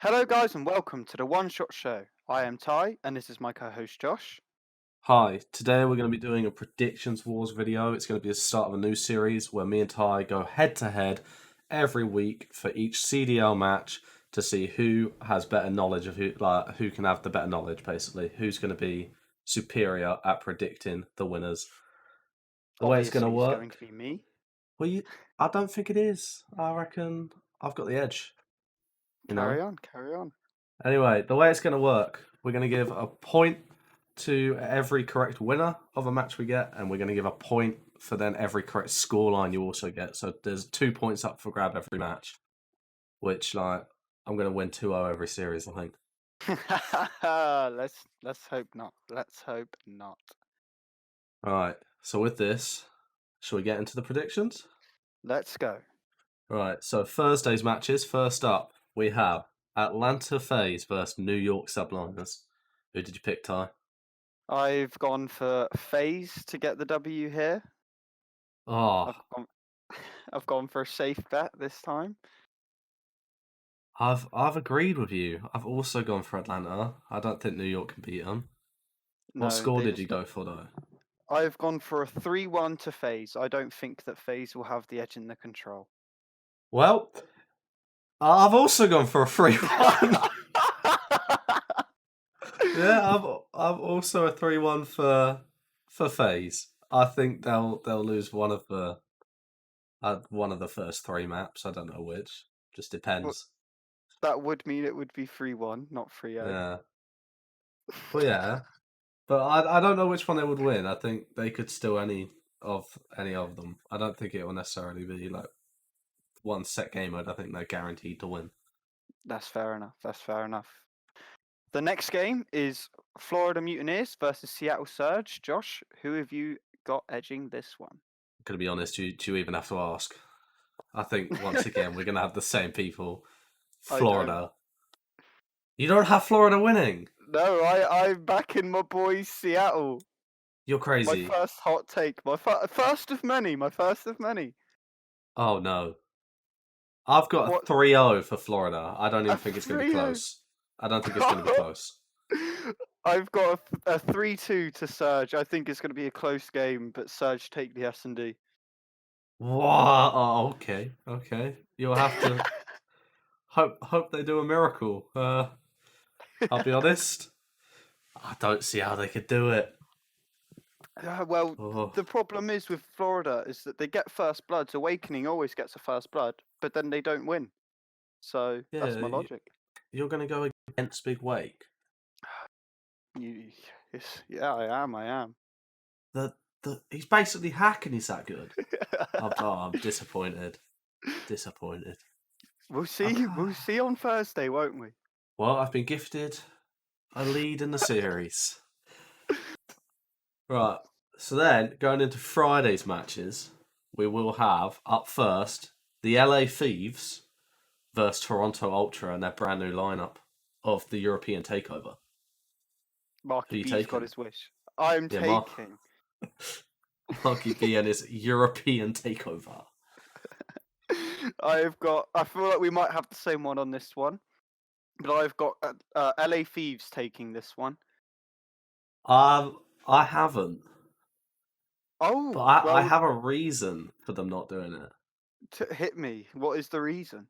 Hello, guys, and welcome to the One Shot Show. I am Ty, and this is my co-host Josh. Hi, today we're going to be doing a Predictions Wars video. It's going to be the start of a new series where me and Ty go head to head every week for each CDL match to see who has better knowledge of who can have the better knowledge, basically. Who's going to be superior at predicting the winners. The way it's going to Obviously, it's going to work, be me. I don't think it is. I reckon I've got the edge. Carry on. Anyway, the way it's going to work, we're going to give a point to every correct winner of a match we get, and we're going to give a point for then every correct scoreline you also get. So there's 2 points up for grab every match, which I'm going to win 2-0 every series, I think. Let's hope not. Let's hope not. All right. So with this, shall we get into the predictions? Let's go. All right. So Thursday's matches. First up, we have Atlanta FaZe versus New York Subliners. Who did you pick, Ty? I've gone for FaZe to get the W here. Oh, I've gone for a safe bet this time. I've agreed with you. I've also gone for Atlanta. I don't think New York can beat them. No, What score they did just you go for, though? I've gone for a 3-1 to FaZe. I don't think that FaZe will have the edge in the control. Well, I've also gone for a 3-1. Yeah, I've also a 3-1 for FaZe. I think they'll lose one of the first three maps. I don't know which. Just depends. That would mean it would be 3-1, not 3-0. Yeah. Well, yeah. But I don't know which one they would win. I think they could steal any of them. I don't think it will necessarily be like one set game mode. I think they're guaranteed to win. That's fair enough. The next game is Florida Mutineers versus Seattle Surge. Josh, who have you got edging this one? I'm gonna be honest, do you even have to ask? I think once again we're gonna have the same people. Florida. You don't have Florida winning. No, I'm backing my boys Seattle. You're crazy. My first hot take. My first of many. Oh no. I've got a 3-0 for Florida. I don't even think it's going to be close. I don't think it's going to be close. I've got a 3-2 to Surge. I think it's going to be a close game, but Surge take the S&D. What? Oh, okay. You'll have to hope they do a miracle. I'll be honest. I don't see how they could do it. The problem is with Florida is that they get first bloods. Awakening always gets a first blood, but then they don't win. So that's my logic. You're going to go against Big Wake? Yeah, I am. He's basically hacking. He's that good. I'm disappointed. We'll see on Thursday, won't we? Well, I've been gifted a lead in the series. Right, so then going into Friday's matches, we will have up first the LA Thieves versus Toronto Ultra and their brand new lineup of the European Takeover. Marky B's got his wish. I'm taking Marky B and his European Takeover. I feel like we might have the same one on this one, but I've got LA Thieves taking this one. I haven't. Oh, but I have a reason for them not doing it. Hit me. What is the reason?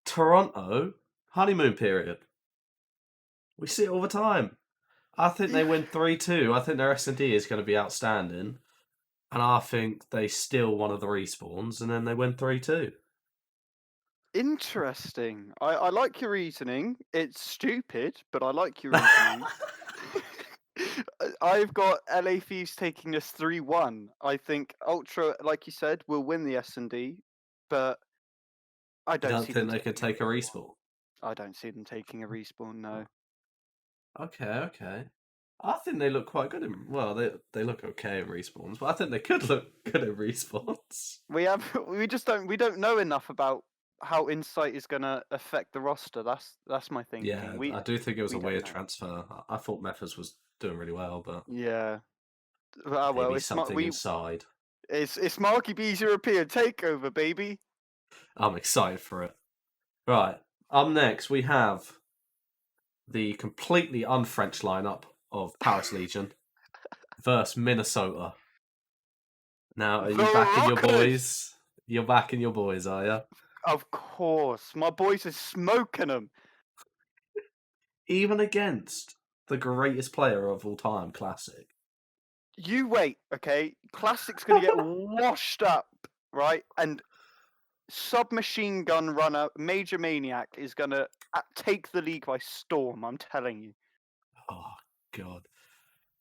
Toronto, honeymoon period. We see it all the time. I think they win 3-2. I think their S&D is going to be outstanding. And I think they steal one of the respawns and then they win 3-2. Interesting. I like your reasoning. It's stupid, but I like your reasoning. I've got LA Thieves taking us 3-1. I think Ultra, like you said, will win the S&D, but I don't see think they can take a respawn. I don't see them taking a respawn, no. Okay. I think they look quite good they look okay in respawns, but I think they could look good in respawns. We don't know enough about how Insight is gonna affect the roster. That's my thinking. Yeah, I do think it was a weird transfer. I thought Memphis was doing really well, but yeah. Well, it's something inside. It's Marky B's European Takeover, baby. I'm excited for it. Right, up next we have the completely un-French lineup of Paris Legion versus Minnesota. Now, are The you backing your Rockers! boys? You're backing your boys, are you? Of course. My boys are smoking them. Even against the greatest player of all time, Classic. You wait, okay? Classic's going to get washed up, right? And submachine gun runner, Major Maniac is going to take the league by storm, I'm telling you. Oh, God.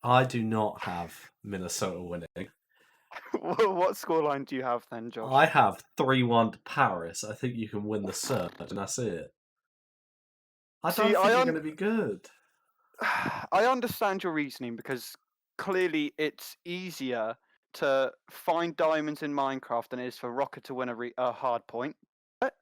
I do not have Minnesota winning. What scoreline do you have then, I Josh? have 3-1 to Paris. I think you can win the search, and that's it. I See, don't think you're going to be good. I understand your reasoning because clearly it's easier to find diamonds in Minecraft than it is for Rocket to win a hard point. But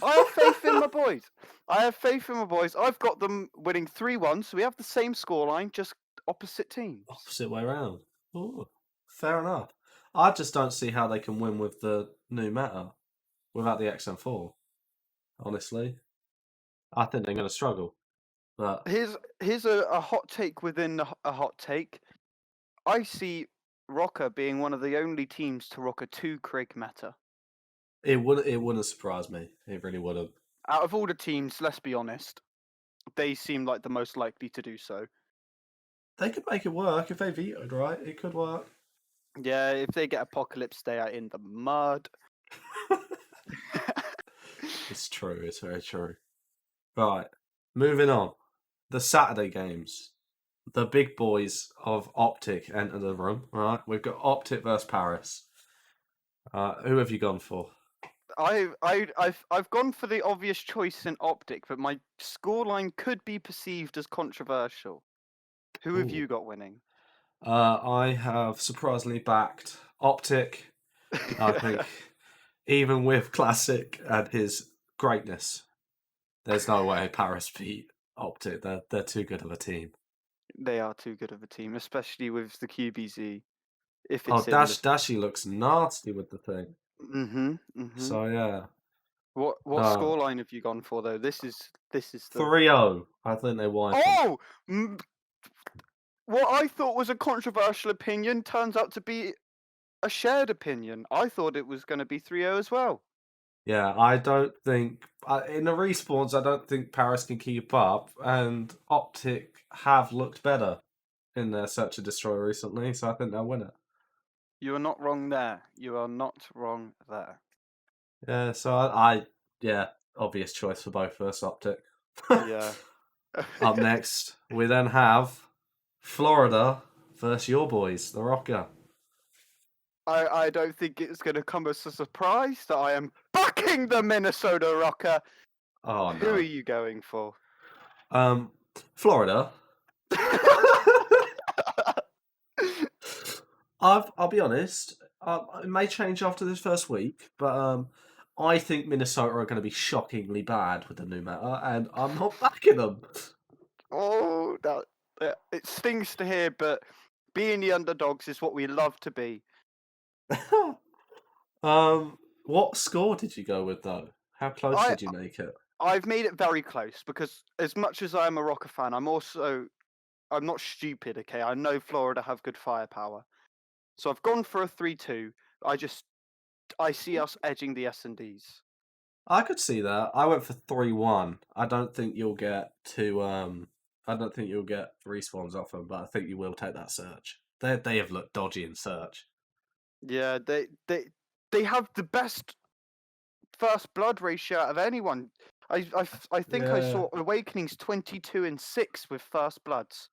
I have faith in my boys. I have faith in my boys. I've got them winning 3-1, so we have the same scoreline, just opposite teams. Opposite way round. Ooh, fair enough. I just don't see how they can win with the new meta without the XM4. Honestly, I think they're going to struggle. But Here's a hot take within a hot take. I see Rocker being one of the only teams to rock a 2 Craig meta. it wouldn't surprise me. It really wouldn't. Out of all the teams, let's be honest, they seem like the most likely to do so. They could make it work if they vetoed, right? It could work. Yeah, if they get Apocalypse, they are in the mud. It's true. It's very true. Right, moving on. The Saturday games. The big boys of Optic enter the room. Right, we've got Optic versus Paris. Who have you gone for? I've gone for the obvious choice in Optic, but my scoreline could be perceived as controversial. Who have Ooh. you got winning? I have surprisingly backed Optic. I think even with Classic and his greatness, there's no way Paris beat Optic. They're too good of a team. They are too good of a team, especially with the QBZ. If Oh, it's in the Dashi looks nasty with the thing. mm-hmm. So yeah. What Uh, scoreline have you gone for though? This is the 3-0. I think they wipe them. oh. What I thought was a controversial opinion turns out to be a shared opinion. I thought it was going to be 3-0 as well. Yeah, I don't think in the respawns. I don't think Paris can keep up, and Optic have looked better in their Search and Destroy recently, so I think they'll win it. You are not wrong there. You are not wrong there. Yeah, so yeah, obvious choice for both of us, Optic. Yeah. Up next, we then have Florida versus your boys, the Rocker. I don't think it's going to come as a surprise that I am backing the Minnesota Rocker. Oh Who are no. you going for? Florida. I'll be honest. It may change after this first week, but I think Minnesota are going to be shockingly bad with the new meta, and I'm not backing them. Oh, it stings to hear, but being the underdogs is what we love to be. What score did you go with though? How close I did you make it? I've made it very close because as much as I am a Rocker fan, I'm not stupid. Okay, I know Florida have good firepower, so I've gone for a 3-2. I see us edging the S&Ds. I could see that. I went for 3-1. I don't think you'll get I don't think you'll get respawns off them, but I think you will take that search. They have looked dodgy in search. Yeah, they have the best first blood ratio out of anyone. I think I Yeah. saw Awakening's 22-6 with first bloods.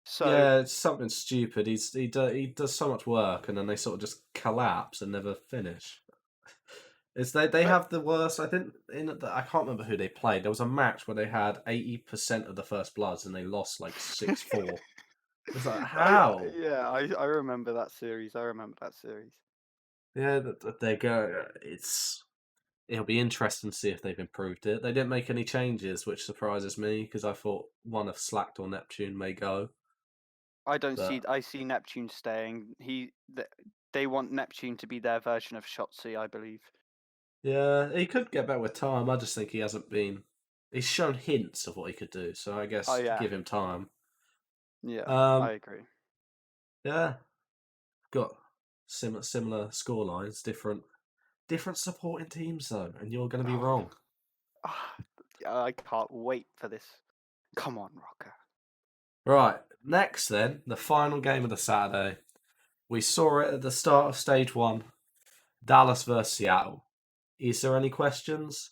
So, Yeah, it's something stupid. He does so much work, and then they sort of just collapse and never finish. It's they but have the worst. I think I can't remember who they played. There was a match where they had 80% of the first bloods, and they lost like 6-4. It's like how? I remember that series. I remember that series. Yeah, they go. It'll be interesting to see if they've improved it. They didn't make any changes, which surprises me because I thought one of Slacked or Neptune may go. But I see Neptune staying. They want Neptune to be their version of Shotzi, I believe. yeah, he could get better with time. I just think he hasn't been. He's shown hints of what he could do, so I Oh guess yeah, give him time. yeah, I Um, agree. yeah, got similar score lines, different supporting teams though, and you're going to be Oh, wrong. ah, I can't wait for this. Come on, Rocker. Right, next then, the final game of the Saturday. We saw it at the start of stage one. Dallas versus Seattle. Is there any questions?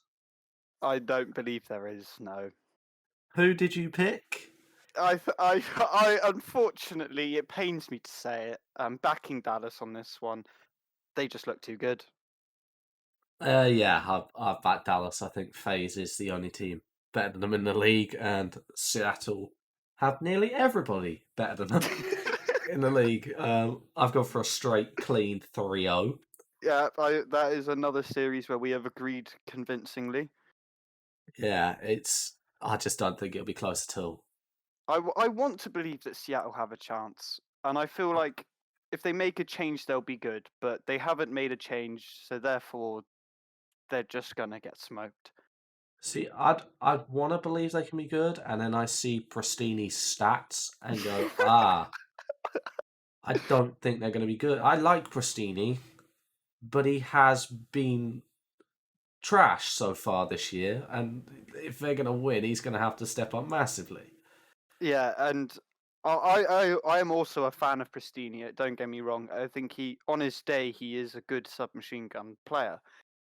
I don't believe there is. No. Who did you pick? I unfortunately, it pains me to say it. I'm backing Dallas on this one. They just look too good. Yeah, I've backed Dallas. I think FaZe is the only team better than them in the league, and Seattle have nearly everybody better than them in the league. I've gone for a straight clean 3-0. Yeah, that is another series where we have agreed convincingly. Yeah, it's. I just don't think it'll be close at all. I want to believe that Seattle have a chance, and I feel like if they make a change, they'll be good. But they haven't made a change, so therefore they're just gonna get smoked. See, I'd want to believe they can be good, and then I see Pristini's stats and go, I don't think they're going to be good. I like Pristini, but he has been trash so far this year, and if they're going to win, he's going to have to step up massively. Yeah, and I am also a fan of Pristini. Don't get me wrong. I think on his day, he is a good submachine gun player.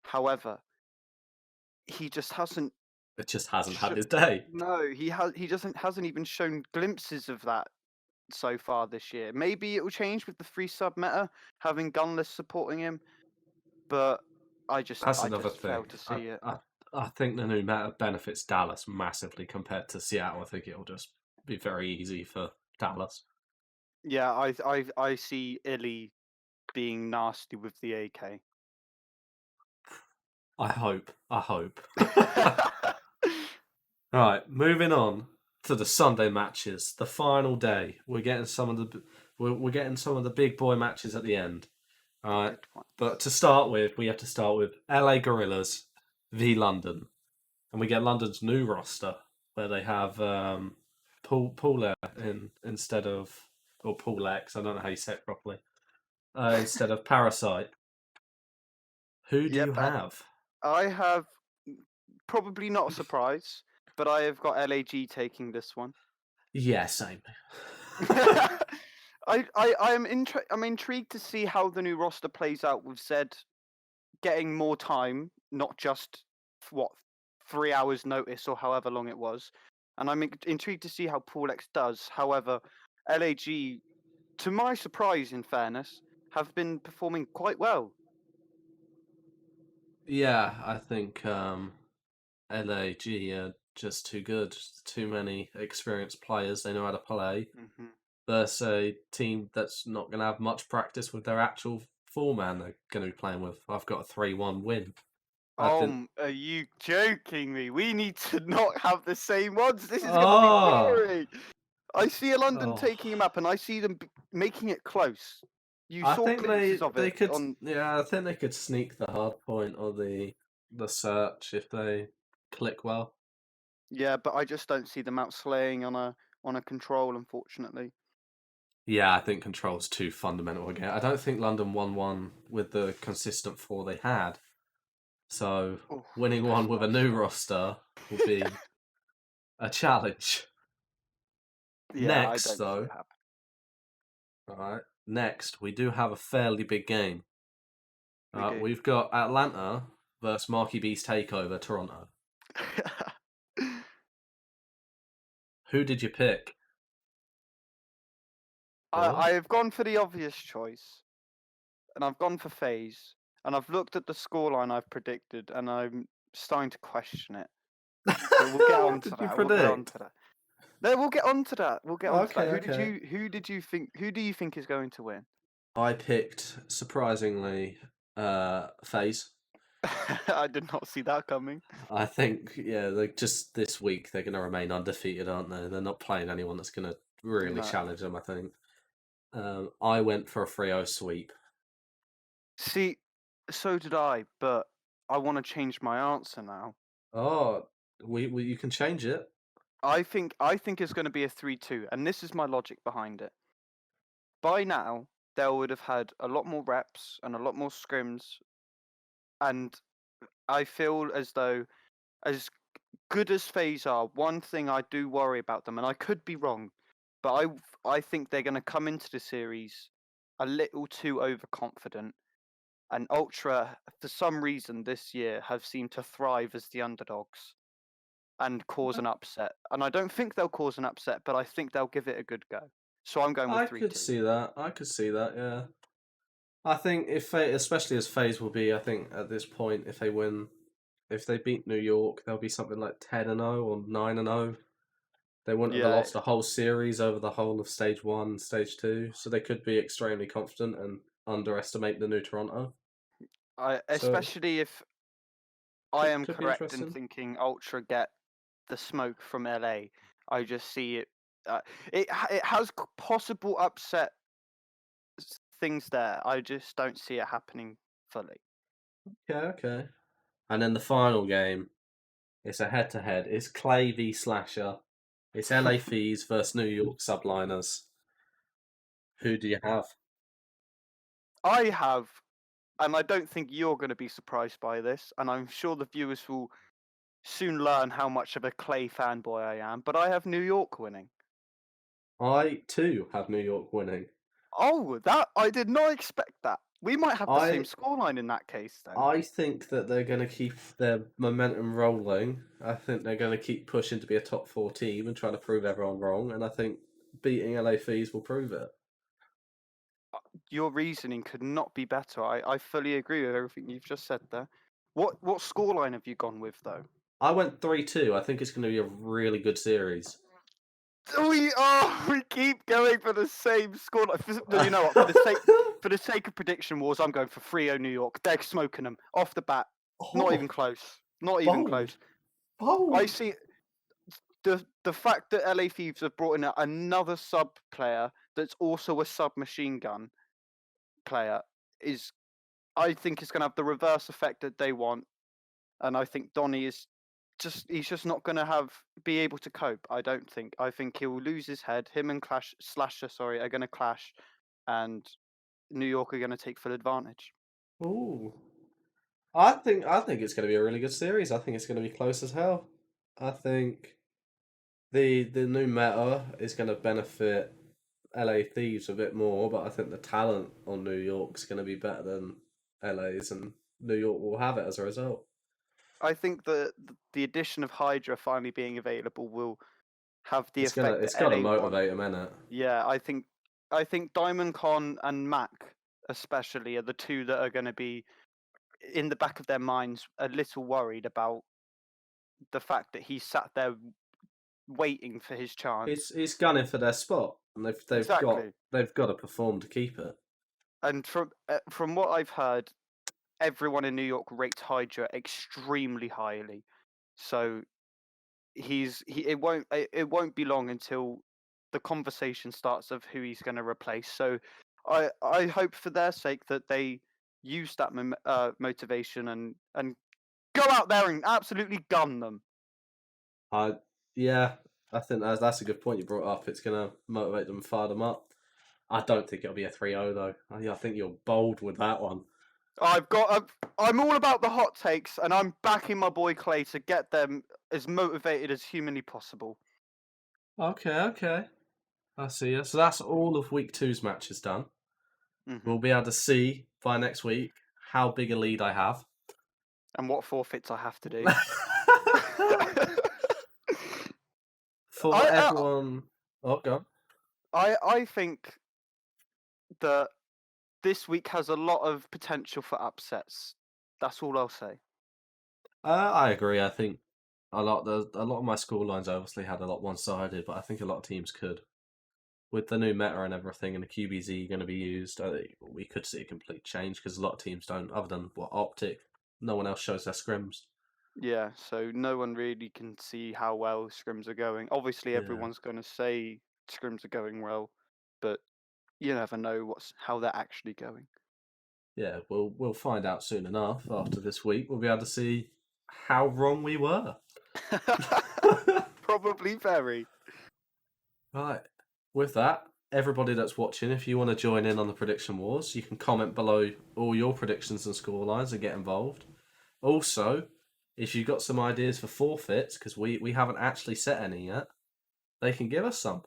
However, he just hasn't. It just hasn't Sh- had his day. no, he doesn't hasn't even shown glimpses of that so far this year. Maybe it will change with the free sub meta, having Gunless supporting him, but That's I another just fail thing. to see it. I think the new meta benefits Dallas massively compared to Seattle. I think it'll just be very easy for Dallas. Yeah, I see Illy being nasty with the AK. I hope. I hope. Right, moving on to the Sunday matches, the final day. We're getting some of the big boy matches at the end. All right, Good one. but to start with, we have to start with LA Gorillas v London, and we get London's new roster where they have Paul in instead of or Paul X. I don't know how you say it properly. Instead of Parasite. Who do you Yep, have? I have probably not a surprise, but I have got LAG taking this one. Yeah, same. I'm intrigued to see how the new roster plays out with Zed getting more time, not just what 3 hours notice or however long it was. And I'm intrigued to see how Paul X does. However, LAG, to my surprise, in fairness, have been performing quite well. Yeah, I think LAG are just too good. Too many experienced players. They know how to play. Hmm. Versus a team that's not going to have much practice with their actual four-man they're going to be playing with. I've got a 3-1 win. I think. Are you joking me? We need to not have the same ones. This is going to be Oh, boring. I see a London oh. taking him up, and I see them making it close. You I saw think glimpses of they it could. on. Yeah, I think they could sneak the hard point or the search if they click well. Yeah, but I just don't see them outslaying on a control, unfortunately. Yeah, I think control's too fundamental again. I don't think London won one with the consistent four they had. So Oh, winning that's one with a that's new strong. roster will be a challenge. Yeah, I Next, don't see it though, happen. all right. Next, we do have a fairly big game. We do. We've got Atlanta versus Marky B's Takeover Toronto. Who did you pick? I What? have gone for the obvious choice, and I've gone for FaZe, and I've looked at the scoreline I've predicted, and I'm starting to question it. But we'll get on What to did you that. We'll get on predict? to that. No, we'll get on to that. We'll get on to that. Okay, okay. Who do you think is going to win? I picked surprisingly FaZe. I did not see that coming. I think, yeah, like just this week they're going to remain undefeated, aren't they? They're not playing anyone that's going to really No. challenge them. I think. I went for a 3-0 sweep. See, so did I, but I want to change my answer now. Oh, You can change it. I think it's going to be a 3-2, and this is my logic behind it. By now, they would have had a lot more reps and a lot more scrims, and I feel as though, as good as FaZe are, one thing I do worry about them, and I could be wrong, but I think they're going to come into the series a little too overconfident. And Ultra, for some reason this year, have seemed to thrive as the underdogs and cause an upset. And I don't think they'll cause an upset, but I think they'll give it a good go. So I'm going with I 3 could 2. see that. I could see that. Yeah. I think if especially as FaZe will be, I think at this point, if they win, if they beat New York, they'll be something like 10-0 or 9-0. They wouldn't have Yeah, lost a whole series over the whole of stage one, stage two, so they could be extremely confident and underestimate the new Toronto. So especially if I could am could be correct in interesting. thinking Ultra get the smoke from LA. I just see it. It has possible upset things there. I just don't see it happening fully. Okay, okay. And then the final game, it's a head-to-head. It's Clay v Slasher. It's LA Fees versus New York Subliners. Who do you have? I have, and I don't think you're going to be surprised by this, and I'm sure the viewers will soon learn how much of a Clay fanboy I am, but I have New York winning. I too have New York winning. Oh, that I did not expect that. We might have the same I scoreline in that case then. I think that they're going to keep their momentum rolling. I think they're going to keep pushing to be a top four team and trying to prove everyone wrong. And I think beating LA Fees will prove it. Your reasoning could not be better. I fully agree with everything you've just said there. What scoreline have you gone with though? I went 3-2. I think it's going to be a really good series. We keep going for the same scoreline. No, you know what? For the sake of prediction wars, I'm going for 3-0 New York. They're smoking them off the bat. Not even Oh, close. Not even bold, close. I bold. see the fact that LA Thieves have brought in another sub player that's also a submachine gun player is, I think, is going to have the reverse effect that they want, and I think Donny is he's just not going to be able to cope. I don't think. I think he'll lose his head. Him and Slasher, sorry, are going to clash, and New York are going to take full advantage. Ooh. I think it's going to be a really good series. I think it's going to be close as hell. I think the new meta is going to benefit LA Thieves a bit more, but I think the talent on New York's going to be better than LA's, and New York will have it as a result. I think the addition of Hydra finally being available will have the effect It's that gonna LA want. motivate them, innit? Yeah, I think Diamond Con and Mac especially are the two that are going to be in the back of their minds a little worried about the fact that he sat there waiting for his chance. It's gunning for their spot, and Exactly. they've got to perform to keep it. And from what I've heard, everyone in New York rates Hydra extremely highly. So it won't be long until the conversation starts of who he's going to replace. So I hope for their sake that they use that motivation and go out there and absolutely gun them. I Yeah, I think that's a good point you brought up. It's gonna motivate them, fire them up. I don't think it'll be a 3-0 though. I think you're bold with that one. I'm all about the hot takes, and I'm backing my boy Clay to get them as motivated as humanly possible. Okay, okay. I see you. So that's all of week two's matches done. Hmm. We'll be able to see by next week how big a lead I have. And what forfeits I have to do. For I, everyone. Oh, go on. I think that this week has a lot of potential for upsets. That's all I'll say. I agree. I think a lot of my school lines obviously had a lot one sided, but I think a lot of teams could. With the new meta and everything and the QBZ going to be used, I think we could see a complete change because a lot of teams don't, other than what Optic, no one else shows their scrims. Yeah, so no one really can see how well scrims are going. Obviously, Yeah. everyone's going to say scrims are going well, but you never know how they're actually going. Yeah, we'll find out soon enough after this week. We'll be able to see how wrong we were. Probably very. Right. With that, everybody that's watching, if you want to join in on the prediction wars, you can comment below all your predictions and scorelines and get involved. Also, if you've got some ideas for forfeits, because we haven't actually set any yet, they can give us some.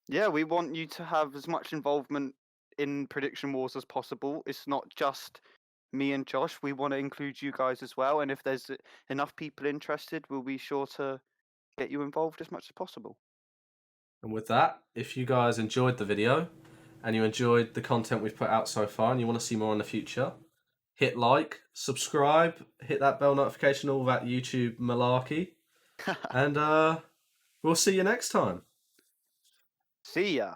Yeah, we want you to have as much involvement in prediction wars as possible. It's not just me and Josh. We want to include you guys as well. And if there's enough people interested, we'll be sure to get you involved as much as possible. And with that, if you guys enjoyed the video and you enjoyed the content we've put out so far and you want to see more in the future, hit like, subscribe, hit that bell notification, all that YouTube malarkey, and we'll see you next time. See ya.